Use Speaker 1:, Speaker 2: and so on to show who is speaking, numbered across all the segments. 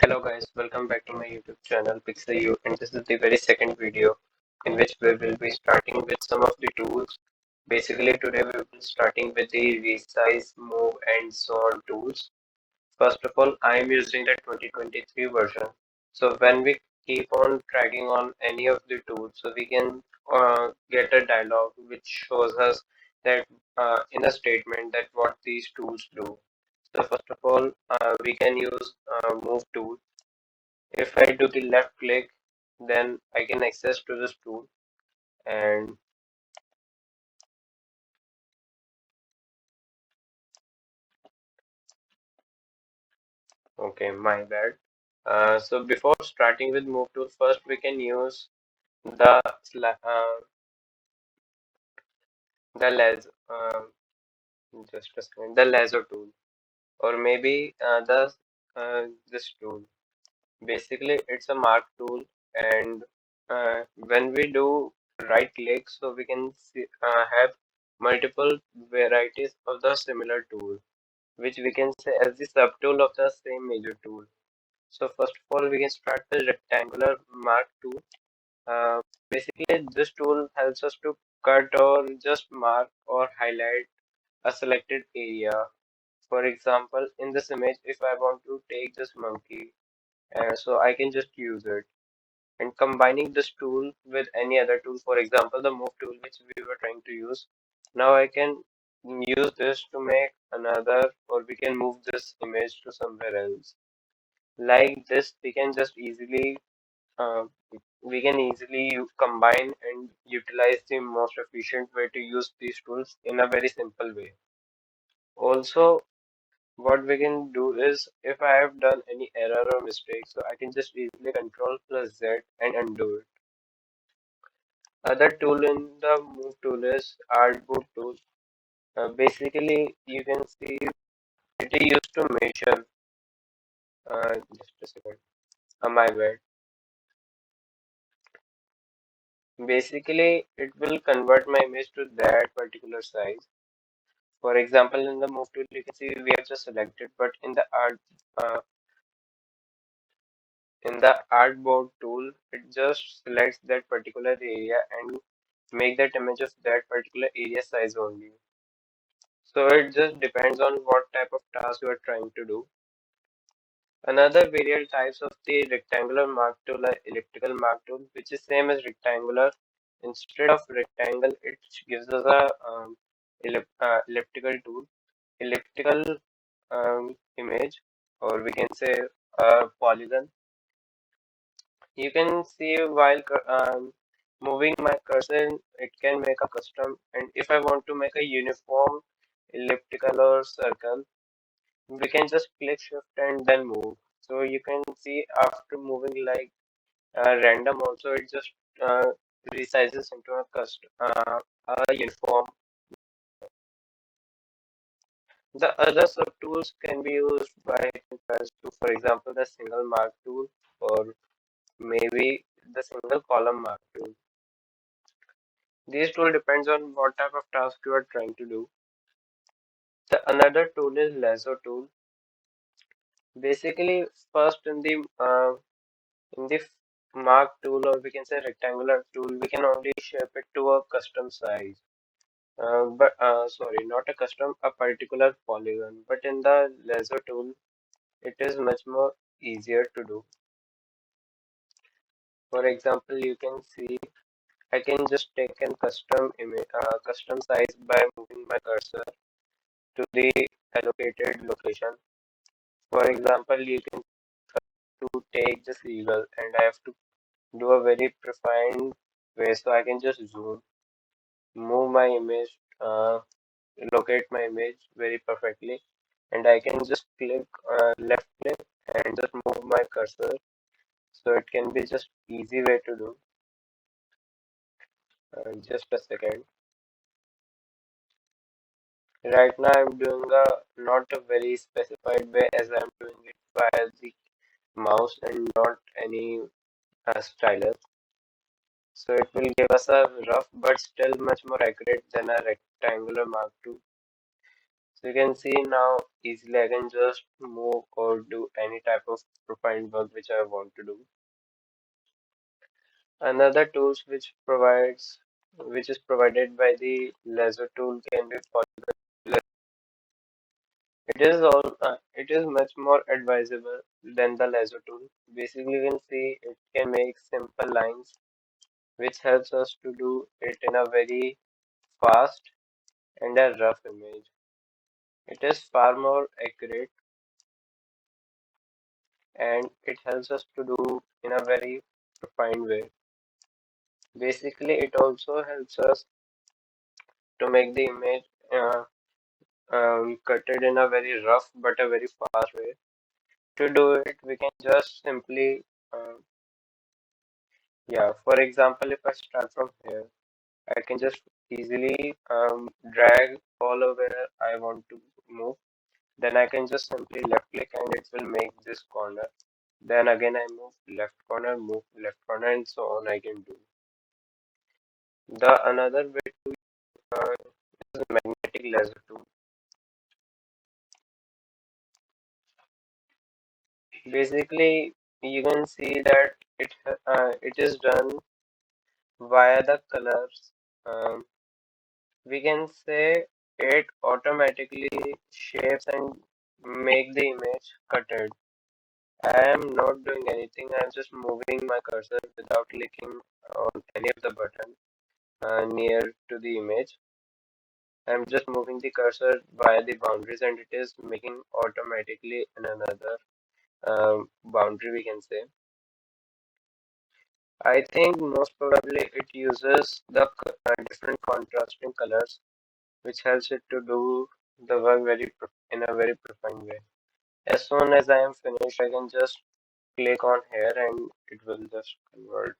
Speaker 1: Hello guys, welcome back to my YouTube channel Pixel U, and this is the very second video in which we will be starting with some of the tools. Basically today we will be starting with the resize, move and so on tools. First of all, I am using the 2023 version. So when we keep on dragging on any of the tools, so we can get a dialog which shows us that in a statement that what these tools do. So first of all, we can use move tool. If I do the left click, then I can access to this tool and okay, my bad. So before starting with move tool, first we can use the the laser just a second, the laser tool or maybe the this tool. Basically, it's a mark tool, and when we do right click, so we can see, have multiple varieties of the similar tool, which we can say as the subtool of the same major tool. So first of all, we can start the rectangular mark tool. Uh, Basically, this tool helps us to cut or just mark or highlight a selected area. For example, in this image, if I want to take this monkey, so I can just use it. And combining this tool with any other tool, for example, the move tool which we were trying to use, now I can use this to make another, or we can move this image to somewhere else. Like this, uh, we can easily combine and utilize the most efficient way to use these tools in a very simple way. Also, what we can do is if I have done any error or mistake, so I can just easily Control plus Z and undo it. Other tool in the move tool is artboard tool. Basically, you can see it is used to measure. Just a second. My bad. Basically, it will convert my image to that particular size. For example, in the move tool, you can see we have just selected, but in the artboard tool, it just selects that particular area and make that image of that particular area size only. So it just depends on what type of task you are trying to do. Another variant types of the rectangular mark tool are elliptical mark tool, which is same as rectangular. Instead of rectangle, it gives us a elliptical tool, elliptical image, or we can say a polygon. You can see while moving my cursor, it can make a custom. And if I want to make a uniform elliptical or circle, we can just click shift and then move. So you can see after moving like random also it just uh, resizes into a a uniform. The other subtools can be used by thinkers to, for example, the single mark tool or maybe the single column mark tool. This tool depends on what type of task you are trying to do. The another tool is lasso tool. Basically, first in the mark tool or we can say rectangular tool, we can only shape it to a custom size. But sorry, not a custom, a particular polygon. But in the laser tool, it is much more easier to do. For example, you can see I can just take a custom image, custom size by moving my cursor to the allocated location. For example, you can to take the seagull and I have to do a very refined way, so I can just zoom, move my image, locate my image very perfectly, and I can just click left click and just move my cursor. So it can be just easy way to do. Just a second. Right now I'm doing a not a very specified way as I'm doing it via the mouse and not any stylus. So it will give us a rough but still much more accurate than a rectangular mark tool. So you can see now easily I can just move or do any type of profile work which I want to do. Another tools which is provided by the laser tool can be possible. It is much more advisable than the laser tool. Basically, you can see it can make simple lines, which helps us to do it in a very fast and a rough image. It is far more accurate and it helps us to do in a very refined way. Basically, it also helps us to make the image cut it in a very rough but a very fast way. To do it, we can just simply, yeah, for example, if I start from here, I can just easily drag all over where I want to move. Then I can just simply left click and it will make this corner. Then again I move left corner and so on I can do. The another way is magnetic laser tool. Basically, you can see that it is done via the colors. Um, we can say it automatically shapes and make the image cutted. I am not doing anything. I'm just moving my cursor without clicking on any of the button near to the image. I'm just moving the cursor via the boundaries and it is making automatically in another boundary we can say. I think most probably it uses the different contrasting colors which helps it to do the work in a very profound way. As soon as I am finished, I can just click on here and it will just convert.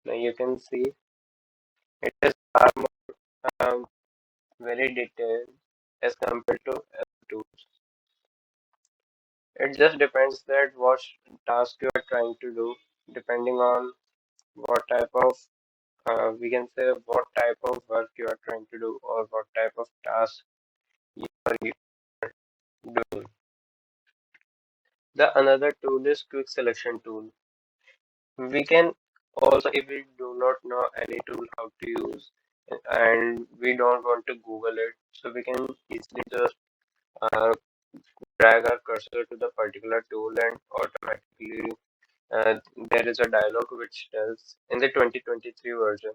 Speaker 1: Now you can see it is far more very detailed as compared to other tools. It just depends that what task you are trying to do, depending on what type of we can say what type of work you are trying to do or what type of task you are doing. The another tool is quick selection tool. We can also, if we do not know any tool how to use and we don't want to Google it, so we can easily just uh, drag our cursor to the particular tool and automatically there is a dialog which tells in the 2023 version.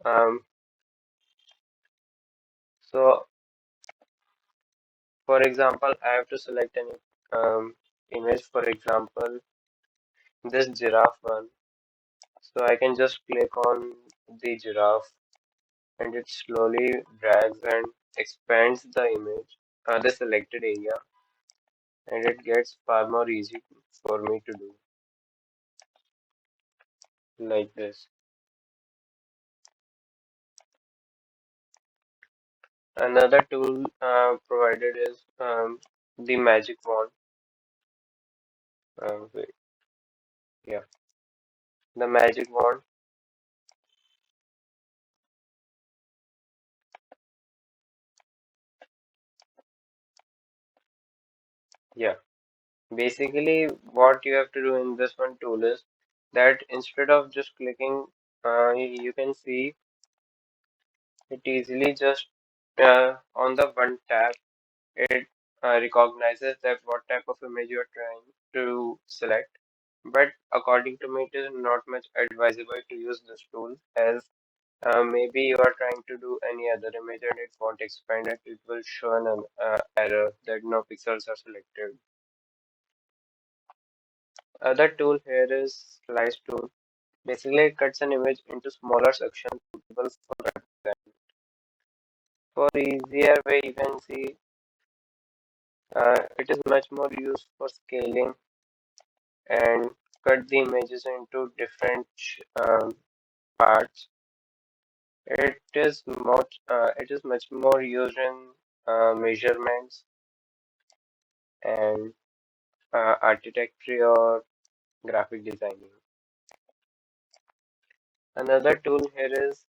Speaker 1: Um, so, for example, I have to select any image, for example, this giraffe one. So I can just click on the giraffe and it slowly drags and expands the image, the selected area, and it gets far more easy for me to do like this. Another tool provided is the magic wand. Wait, yeah, the magic wand. Yeah, basically, what you have to do in this one tool is that instead of just clicking, you can see it easily just on the one tab. It recognizes that what type of image you are trying to select. But according to me, it is not much advisable to use this tool as maybe you are trying to do any other image and it won't expand it. It will show an error that no pixels are selected. Other tool here is slice tool. Basically, it cuts an image into smaller sections suitable for that. For easier way, you can see it is much more used for scaling and cut the images into different parts. It is much more used in measurements and architecture or graphic designing. Another tool here is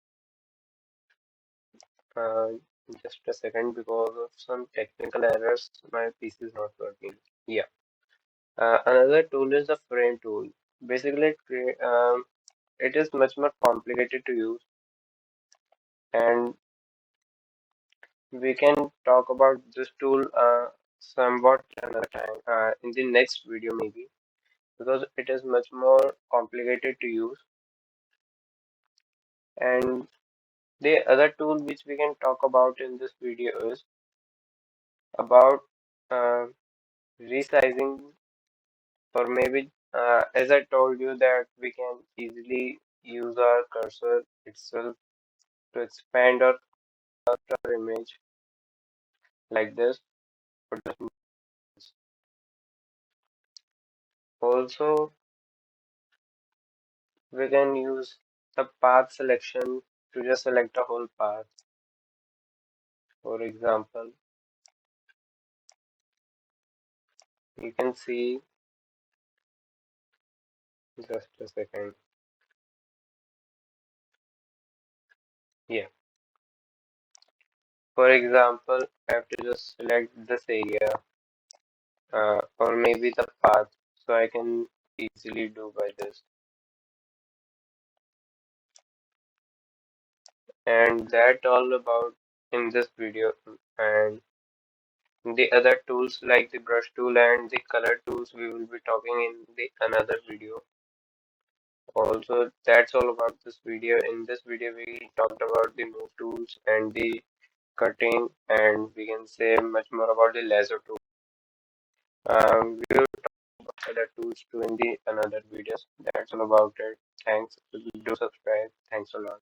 Speaker 1: Just a second, because of some technical errors, my PC is not working. Yeah. Another tool is the frame tool. Basically, it is much more complicated to use, and we can talk about this tool somewhat another time in the next video maybe, because it is much more complicated to use. And the other tool which we can talk about in this video is about uh, resizing, or maybe as I told you that we can easily use our cursor itself to expand or alter our image like this. Also, we can use the path selection to just select a whole path. For example, you can see, just a second. Yeah. For example, I have to just select this area, or maybe the path, so I can easily do by this. And that all about in this video. And the other tools like the brush tool and the color tools we will be talking in the another video. Also, that's all about this video. In this video, we talked about the move tools and the cutting, and we can say much more about the laser tool. We will talk about other tools too in the another videos. That's all about it. Thanks. Do subscribe. Thanks a lot.